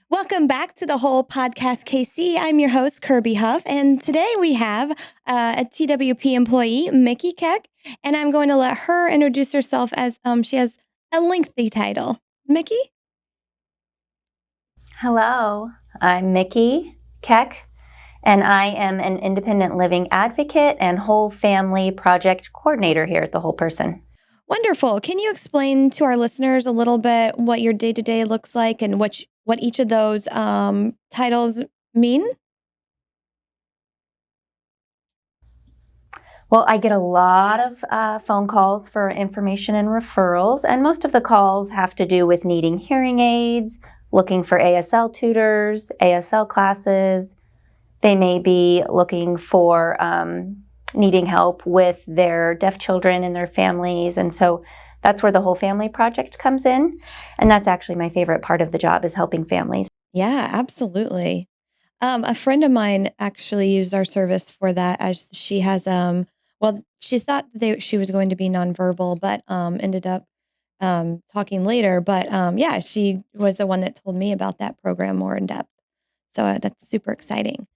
Welcome back to the Whole Podcast KC. I'm your host, Kirby Huff, and today we have a TWP employee, Micki Keck, and I'm going to let her introduce herself as she has a lengthy title. Micki? Hello, I'm Micki Keck, and I am an independent living advocate and whole family project coordinator here at The Whole Person. Wonderful. Can you explain to our listeners a little bit what your day-to-day looks like and what each of those titles mean? Well, I get a lot of phone calls for information and referrals, and most of the calls have to do with needing hearing aids, looking for ASL tutors, ASL classes. They may be looking for needing help with their deaf children and their families. And so that's where the Whole Family Project comes in. And that's actually my favorite part of the job, is helping families. Yeah, absolutely. A friend of mine actually used our service for that, as she has she thought she was going to be nonverbal, but ended up talking later. But yeah, she was the one that told me about that program more in depth. So that's super exciting.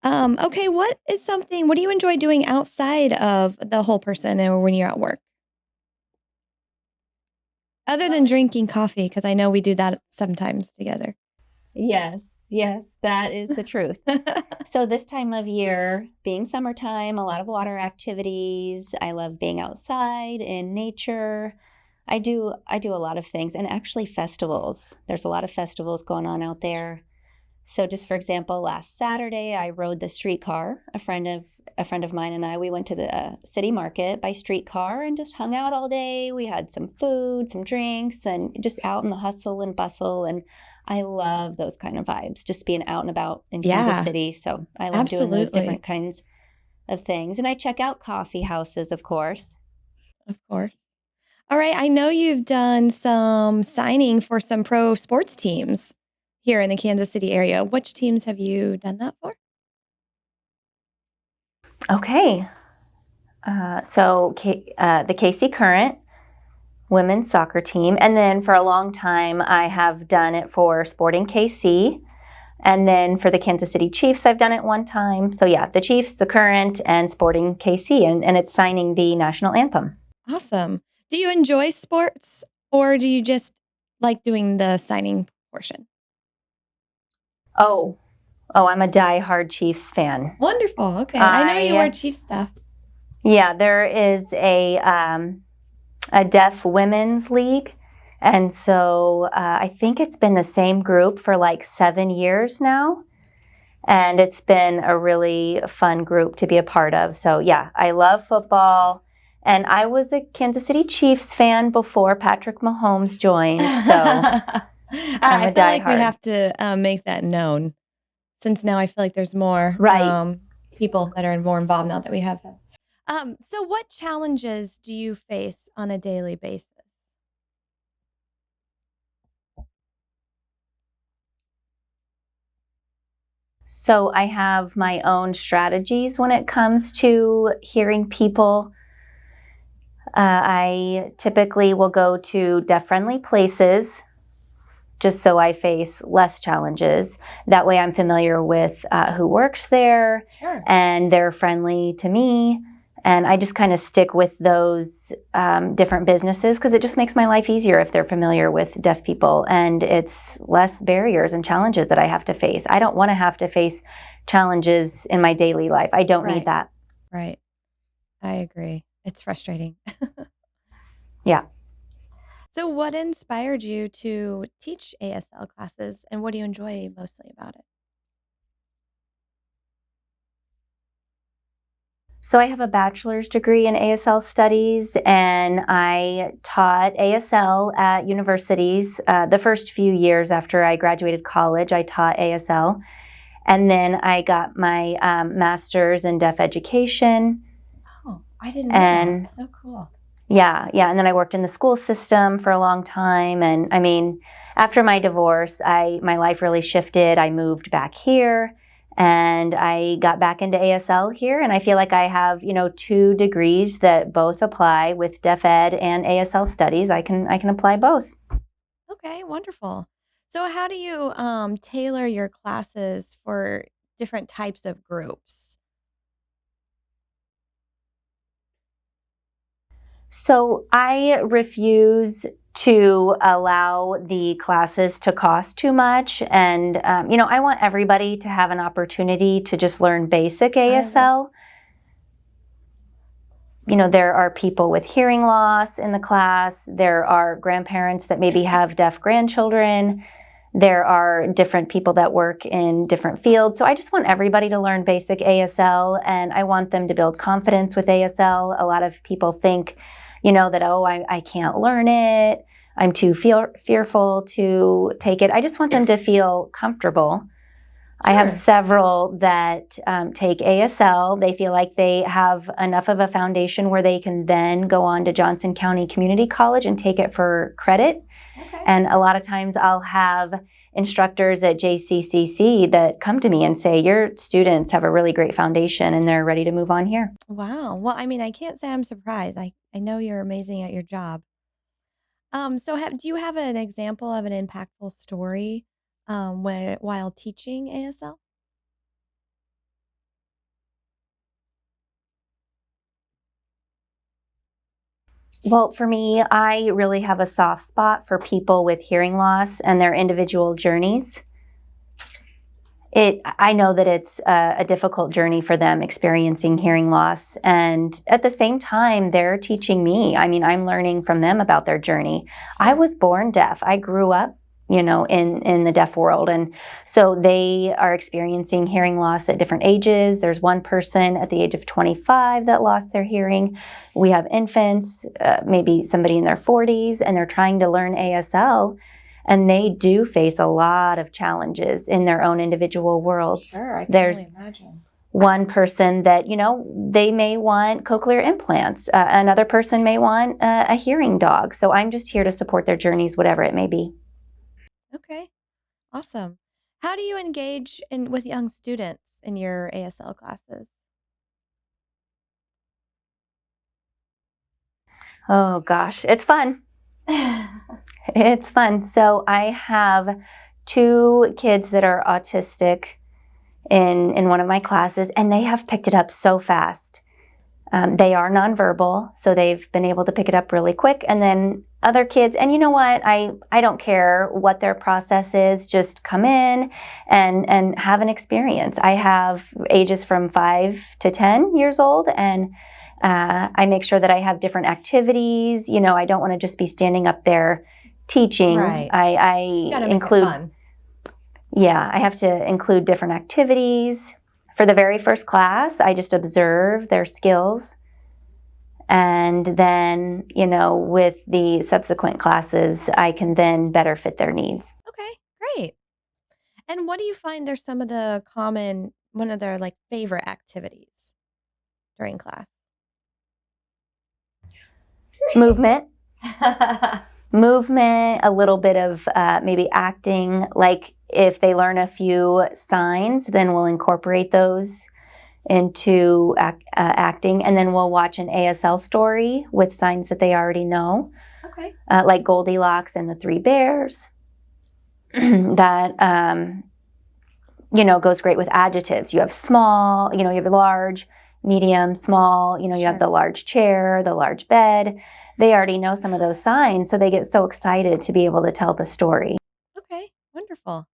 Okay, what do you enjoy doing outside of the Whole Person or when you're at work? Other than drinking coffee, because I know we do that sometimes together. Yes, that is the truth. So this time of year, being summertime, a lot of water activities. I love being outside in nature. I do a lot of things, and actually festivals. There's a lot of festivals going on out there. So just for example, last Saturday, I rode the streetcar. A friend of mine and I, we went to the city market by streetcar and just hung out all day. We had some food, some drinks, and just out in the hustle and bustle. And I love those kind of vibes, just being out and about in Kansas City. So I love doing those different kinds of things. And I check out coffee houses, of course. Of course. All right. I know you've done some signing for some pro sports teams here in the Kansas City area. Which teams have you done that for? Okay. So the KC Current women's soccer team. And then for a long time, I have done it for Sporting KC. And then for the Kansas City Chiefs, I've done it one time. So yeah, the Chiefs, the Current, and Sporting KC. And it's signing the national anthem. Awesome. Do you enjoy sports, or do you just like doing the signing portion? Oh, I'm a diehard Chiefs fan. Wonderful. Okay. I know you wear Chiefs stuff. Yeah, there is a deaf women's league. And so I think it's been the same group for like 7 years now. And it's been a really fun group to be a part of. So yeah, I love football. And I was a Kansas City Chiefs fan before Patrick Mahomes joined. So I feel like we have to make that known, since now I feel like there's more people that are more involved now that we have that. So what challenges do you face on a daily basis? So I have my own strategies when it comes to hearing people. I typically will go to deaf-friendly places just so I face less challenges. That way I'm familiar with who works there, and they're friendly to me. And I just kind of stick with those different businesses because it just makes my life easier if they're familiar with deaf people, and it's less barriers and challenges that I have to face. I don't want to have to face challenges in my daily life. I don't need that. Right. I agree. It's frustrating. Yeah. So what inspired you to teach ASL classes, and what do you enjoy mostly about it? So I have a bachelor's degree in ASL studies, and I taught ASL at universities. The first few years after I graduated college, I taught ASL. And then I got my master's in deaf education. Oh, I didn't know that. So cool. Yeah. And then I worked in the school system for a long time. And I mean, after my divorce, my life really shifted. I moved back here. And I got back into ASL here, and I feel like I have, 2 degrees that both apply with Deaf Ed and ASL studies. I can apply both. Okay, wonderful. So how do you tailor your classes for different types of groups? So I refuse to allow the classes to cost too much. And, I want everybody to have an opportunity to just learn basic I love ASL. There are people with hearing loss in the class. There are grandparents that maybe have deaf grandchildren. There are different people that work in different fields. So I just want everybody to learn basic ASL, and I want them to build confidence with ASL. A lot of people think, that, oh, I can't learn it. I'm too fearful to take it. I just want them to feel comfortable. I have Sure. several that take ASL. They feel like they have enough of a foundation where they can then go on to Johnson County Community College and take it for credit. Okay. And a lot of times I'll have instructors at JCCC that come to me and say, your students have a really great foundation and they're ready to move on here. Wow. Well, I mean, I can't say I'm surprised. I know you're amazing at your job. So do you have an example of an impactful story while teaching ASL? Well, for me, I really have a soft spot for people with hearing loss and their individual journeys. I know that it's a difficult journey for them experiencing hearing loss. And at the same time, they're teaching me. I mean, I'm learning from them about their journey. I Sure. was born deaf. I grew up, in the deaf world. And so they are experiencing hearing loss at different ages. There's one person at the age of 25 that lost their hearing. We have infants, maybe somebody in their 40s, and they're trying to learn ASL. And they do face a lot of challenges in their own individual worlds. Sure, I can There's only imagine. one person that, they may want cochlear implants. Another person may want a hearing dog. So I'm just here to support their journeys, whatever it may be. Okay, awesome. How do you engage with young students in your ASL classes? Oh gosh, it's fun. It's fun. So I have 2 kids that are autistic in one of my classes, and they have picked it up so fast. They are nonverbal, so they've been able to pick it up really quick. And then other kids, and you know what? I don't care what their process is. Just come in and have an experience. I have ages from 5 to 10 years old, and I make sure that I have different activities. I don't want to just be standing up there teaching. Right. I Gotta make it include, fun. yeah, I have to include different activities. For the very first class, I just observe their skills. And then, with the subsequent classes, I can then better fit their needs. Okay, great. And what do you find are some of the one of their like favorite activities during class? Movement, a little bit of maybe acting. Like if they learn a few signs, then we'll incorporate those into acting. And then we'll watch an ASL story with signs that they already know, Okay. like Goldilocks and the Three Bears. That, goes great with adjectives. You have small, you have large, medium, small, you have Sure. the large chair, the large bed. They already know some of those signs, so they get so excited to be able to tell the story. Okay, wonderful.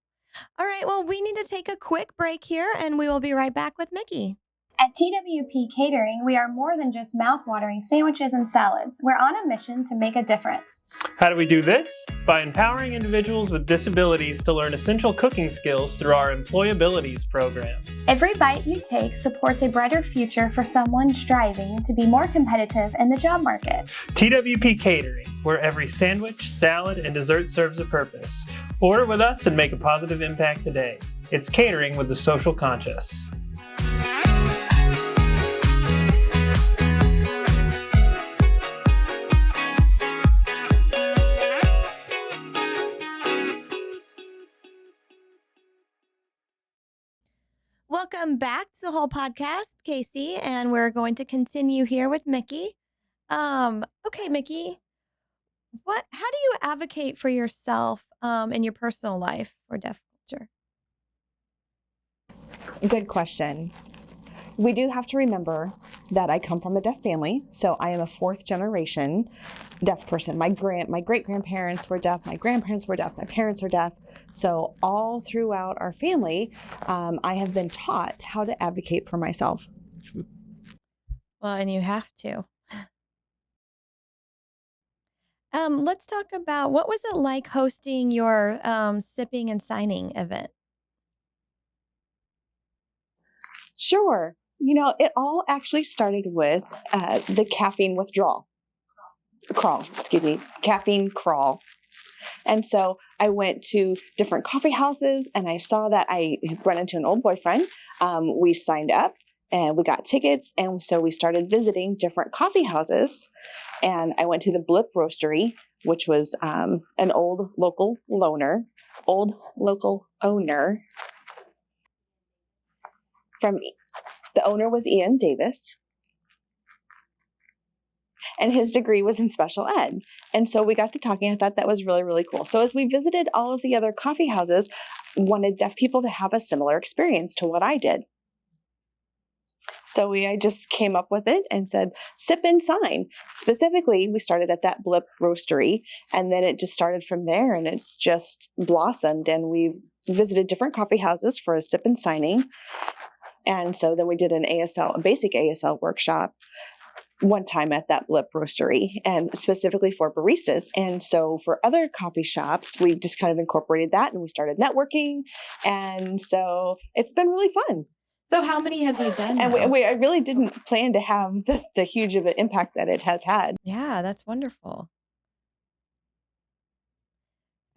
All right, well, we need to take a quick break here and we will be right back with Mickey. At TWP Catering, we are more than just mouth-watering sandwiches and salads. We're on a mission to make a difference. How do we do this? By empowering individuals with disabilities to learn essential cooking skills through our Employabilities program. Every bite you take supports a brighter future for someone striving to be more competitive in the job market. TWP Catering, where every sandwich, salad, and dessert serves a purpose. Order with us and make a positive impact today. It's catering with the social conscious. Welcome back to the whole podcast, Casey, and we're going to continue here with Micki. Okay, Micki, how do you advocate for yourself in your personal life for deaf culture? Good question. We do have to remember that I come from a deaf family, so I am a fourth generation deaf person. My great grandparents were deaf, my grandparents were deaf, my parents are deaf. So all throughout our family, I have been taught how to advocate for myself. Well, and you have to. Let's talk about what was it like hosting your sipping and signing event? Sure. It all actually started with the caffeine crawl. And so I went to different coffee houses and I saw that I had run into an old boyfriend. We signed up and we got tickets. And so we started visiting different coffee houses. And I went to the Blip Roastery, which was an old local owner. The owner was Ian Davis. And his degree was in special ed. And so we got to talking. I thought that was really, really cool. So as we visited all of the other coffee houses, wanted deaf people to have a similar experience to what I did. So I just came up with it and said, sip and sign. Specifically, we started at that Blip Roastery, and then it just started from there, and it's just blossomed. And we've visited different coffee houses for a sip and signing. And so then we did a basic ASL workshop one time at that Blip Roastery, and specifically for baristas. And so for other coffee shops, we just kind of incorporated that and we started networking. And so it's been really fun. So how many have you done And now? I really didn't plan to have the huge of an impact that it has had. Yeah, that's wonderful.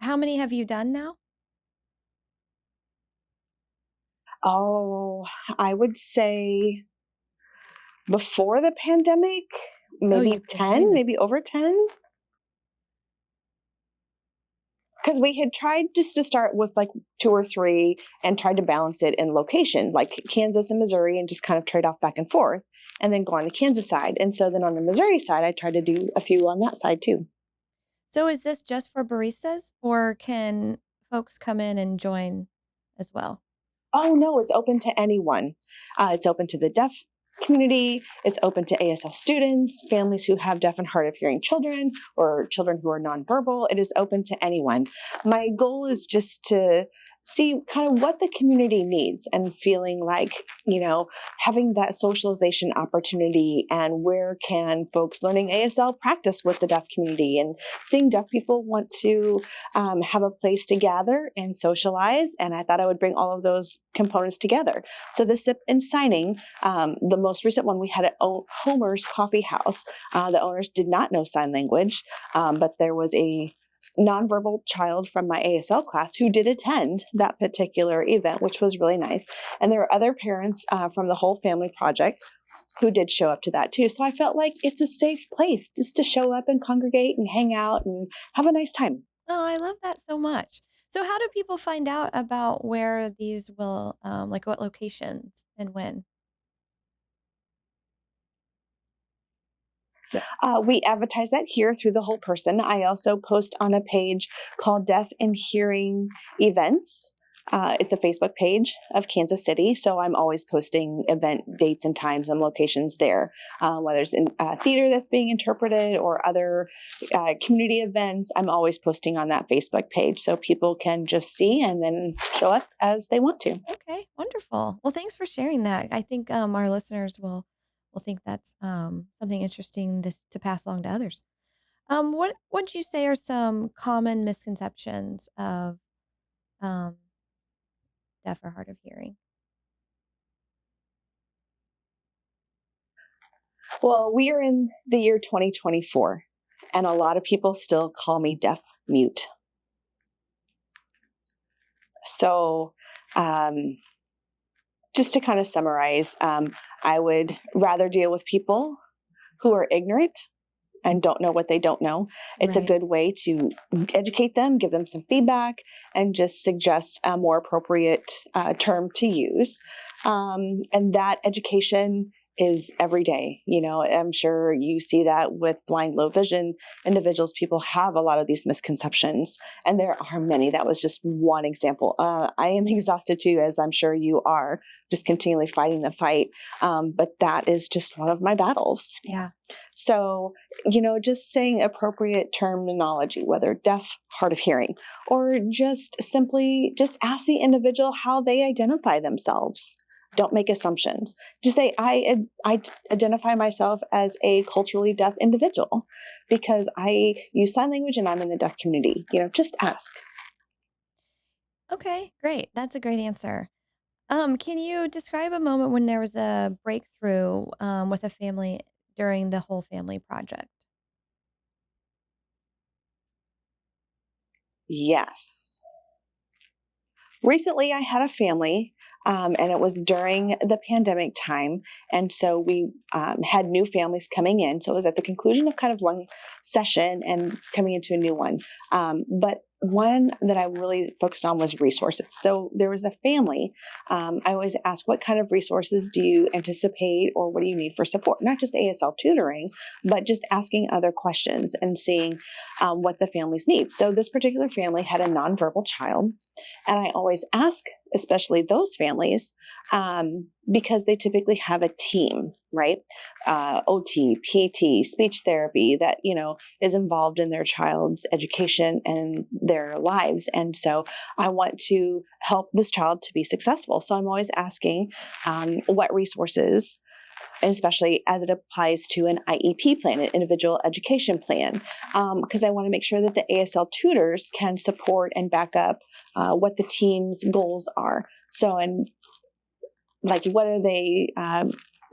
How many have you done now? Oh, I would say before the pandemic, maybe you've been 10, doing this. maybe over 10. Because we had tried just to start with like 2 or 3 and tried to balance it in location, like Kansas and Missouri, and just kind of trade off back and forth and then go on the Kansas side. And so then on the Missouri side, I tried to do a few on that side too. So is this just for baristas, or can folks come in and join as well? Oh, no, it's open to anyone. It's open to the deaf community. It's open to ASL students, families who have deaf and hard of hearing children, or children who are nonverbal. It is open to anyone. My goal is just to see kind of what the community needs and feeling like, having that socialization opportunity, and where can folks learning ASL practice with the deaf community, and seeing deaf people want to have a place to gather and socialize. And I thought I would bring all of those components together. So the sip and signing, the most recent one we had at Homer's Coffee House. The owners did not know sign language, but there was a nonverbal child from my ASL class who did attend that particular event, which was really nice. And there were other parents from the whole family project who did show up to that too. So I felt like it's a safe place just to show up and congregate and hang out and have a nice time. Oh, I love that so much. So how do people find out about where these will, like what locations and when? We advertise that here through the whole person. I also post on a page called Deaf and Hearing Events. It's a Facebook page of Kansas City, so I'm always posting event dates and times and locations there, whether it's in theater that's being interpreted or other community events. I'm always posting on that Facebook page so people can just see and then show up as they want to. Okay, wonderful. Well, thanks for sharing that. I think our listeners will think that's something interesting to pass along to others. What would you say are some common misconceptions of um, deaf or hard of hearing? Well, we are in the year 2024, and a lot of people still call me deaf mute. So, just to kind of summarize, I would rather deal with people who are ignorant and don't know what they don't know. It's a Right. good way to educate them, give them some feedback, and just suggest a more appropriate term to use. And that education is every day. I'm sure you see that with blind, low vision individuals. People have a lot of these misconceptions, and there are many. That was just one example. I am exhausted too, as I'm sure you are, just continually fighting the fight. But that is just one of my battles. Yeah. So, just saying appropriate terminology, whether deaf, hard of hearing, or just simply just ask the individual how they identify themselves. Don't make assumptions. Just say, I identify myself as a culturally deaf individual because I use sign language and I'm in the deaf community. Just ask. Okay, great. That's a great answer. Can you describe a moment when there was a breakthrough with a family during the whole family project? Yes. Recently, I had a family, and it was during the pandemic time. And so we had new families coming in. So it was at the conclusion of kind of one session and coming into a new one. But one that I really focused on was resources. So there was a family. I always ask, what kind of resources do you anticipate or what do you need for support? Not just ASL tutoring, but just asking other questions and seeing what the families need. So this particular family had a nonverbal child. And I always ask, especially those families, because they typically have a team, right? OT, PT, speech therapy that, is involved in their child's education and their lives. And so I want to help this child to be successful. So I'm always asking what resources, and especially as it applies to an IEP plan, an individual education plan, because I want to make sure that the ASL tutors can support and back up what the team's goals are. So, and like, what are they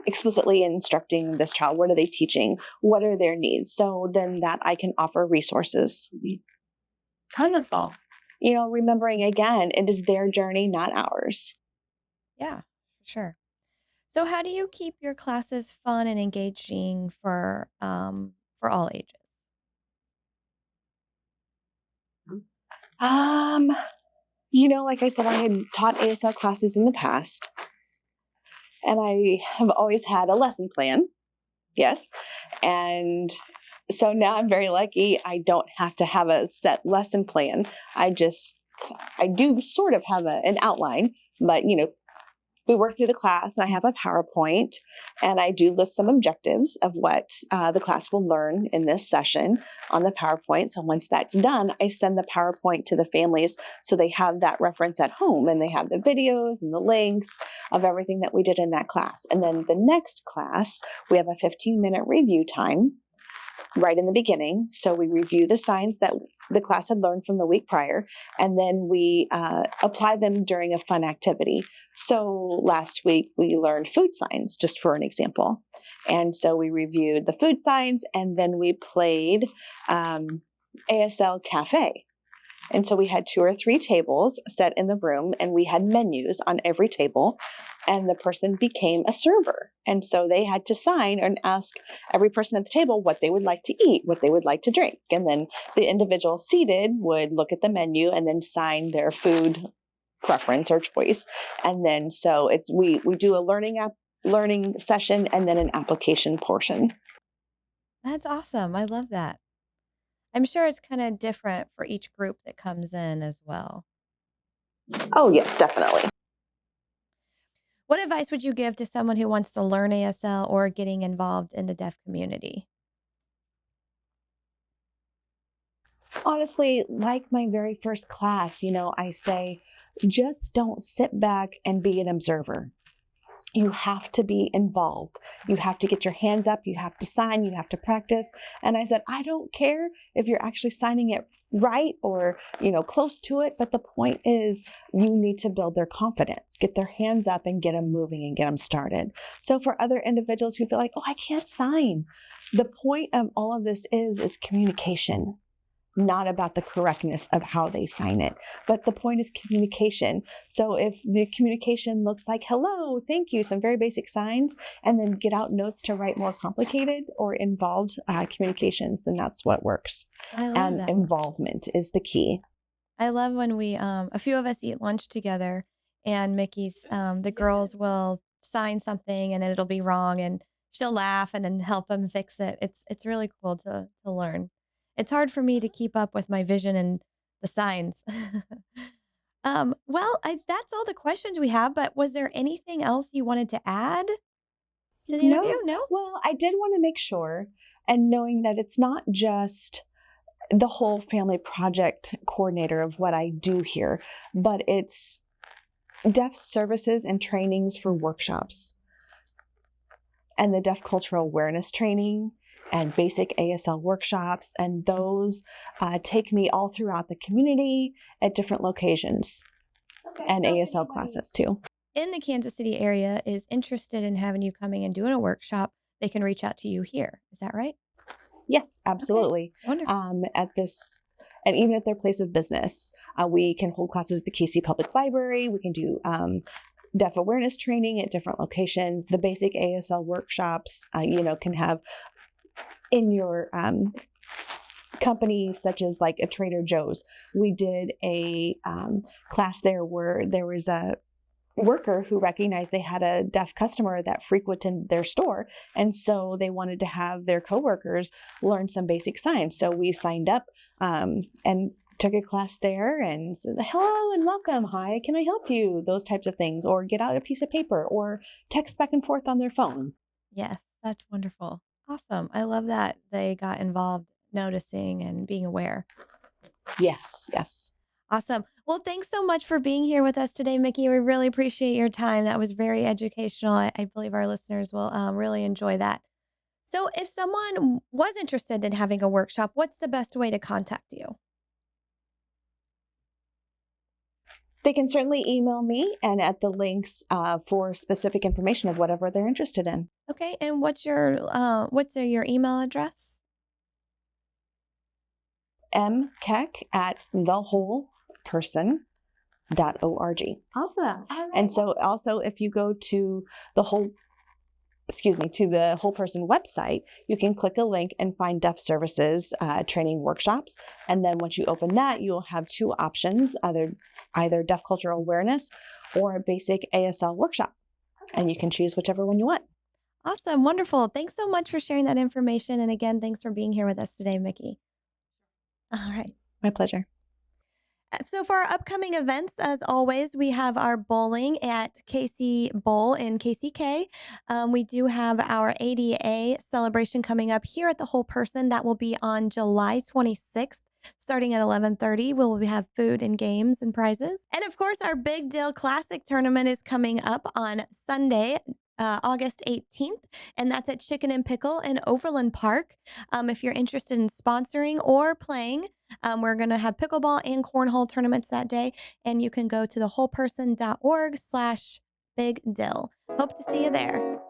explicitly instructing this child? What are they teaching? What are their needs? So then that I can offer resources. Wonderful. Remembering again, it is their journey, not ours. Yeah, sure. So how do you keep your classes fun and engaging for all ages? Um, like I said, I had taught ASL classes in the past, and I have always had a lesson plan. Yes. And so now I'm very lucky. I don't have to have a set lesson plan. I do sort of have an outline, but we work through the class and I have a PowerPoint and I do list some objectives of what the class will learn in this session on the PowerPoint. So once that's done, I send the PowerPoint to the families so they have that reference at home and they have the videos and the links of everything that we did in that class. And then the next class, we have a 15-minute review time right in the beginning. So we review the signs that the class had learned from the week prior, and then we apply them during a fun activity. So last week we learned food signs, just for an example. And so we reviewed the food signs, and then we played ASL Cafe. And so we had 2 or 3 tables set in the room, and we had menus on every table, and the person became a server. And so they had to sign and ask every person at the table what they would like to eat, what they would like to drink. And then the individual seated would look at the menu and then sign their food preference or choice. And then so we do a learning session and then an application portion. That's awesome. I love that. I'm sure it's kind of different for each group that comes in as well. Oh, yes, definitely. What advice would you give to someone who wants to learn ASL or getting involved in the deaf community? Honestly, like my very first class, I say, just don't sit back and be an observer. You have to be involved. You have to get your hands up. You have to sign. You have to practice. And I said, I don't care if you're actually signing it right or, close to it. But the point is you need to build their confidence, get their hands up and get them moving and get them started. So for other individuals who feel like, oh, I can't sign. The point of all of this is communication. not about the correctness of how they sign it. But the point is communication. So if the communication looks like hello, thank you, some very basic signs, and then get out notes to write more complicated or involved communications, then that's what works. I love And that. involvement is the key. I love when we, a few of us eat lunch together, and the girls will sign something and then it'll be wrong, and she'll laugh and then help them fix it. It's really cool to learn. It's hard for me to keep up with my vision and the signs. That's all the questions we have. But was there anything else you wanted to add to the interview? No, No. well, I did want to make sure, and knowing that it's not just the whole family project coordinator of what I do here, but it's deaf services and trainings for workshops, and the deaf cultural awareness training and basic ASL workshops. And those take me all throughout the community at different locations, and ASL classes too. In the Kansas City area is interested in having you coming and doing a workshop, they can reach out to you here. Is that right? Yes, absolutely. Wonderful. At this, and even at their place of business, we can hold classes at the KC Public Library. We can do deaf awareness training at different locations. The basic ASL workshops, can have in your companies, such as like a Trader Joe's. We did a class there where there was a worker who recognized they had a deaf customer that frequented their store, and so they wanted to have their coworkers learn some basic signs. So we signed up and took a class there and said, hello and welcome, hi, can I help you, those types of things, or get out a piece of paper or text back and forth on their phone. Yes, that's wonderful. Awesome. I love that they got involved noticing and being aware. Yes. Awesome. Well, thanks so much for being here with us today, Micki. We really appreciate your time. That was very educational. I believe our listeners will really enjoy that. So if someone was interested in having a workshop, what's the best way to contact you? They can certainly email me and at the links for specific information of whatever they're interested in. Okay. And what's your email address? mkeck at thewholeperson.org. Awesome. And so also if you go to the whole person website, you can click a link and find deaf services training workshops. And then once you open that, you'll have two options, either deaf cultural awareness or a basic ASL workshop. And you can choose whichever one you want. Awesome. Wonderful. Thanks so much for sharing that information. And again, thanks for being here with us today, Micki. All right. My pleasure. So for our upcoming events, as always, we have our bowling at KC Bowl in KCK. We do have our ADA celebration coming up here at the Whole Person. That will be on July 26th. Starting at 11:30, we'll have food and games and prizes. And of course, our Big Deal Classic tournament is coming up on Sunday, August 18th, and that's at Chicken and Pickle in Overland Park. If you're interested in sponsoring or playing, we're going to have pickleball and cornhole tournaments that day, and you can go to thewholeperson.org/bigdill. Hope to see you there.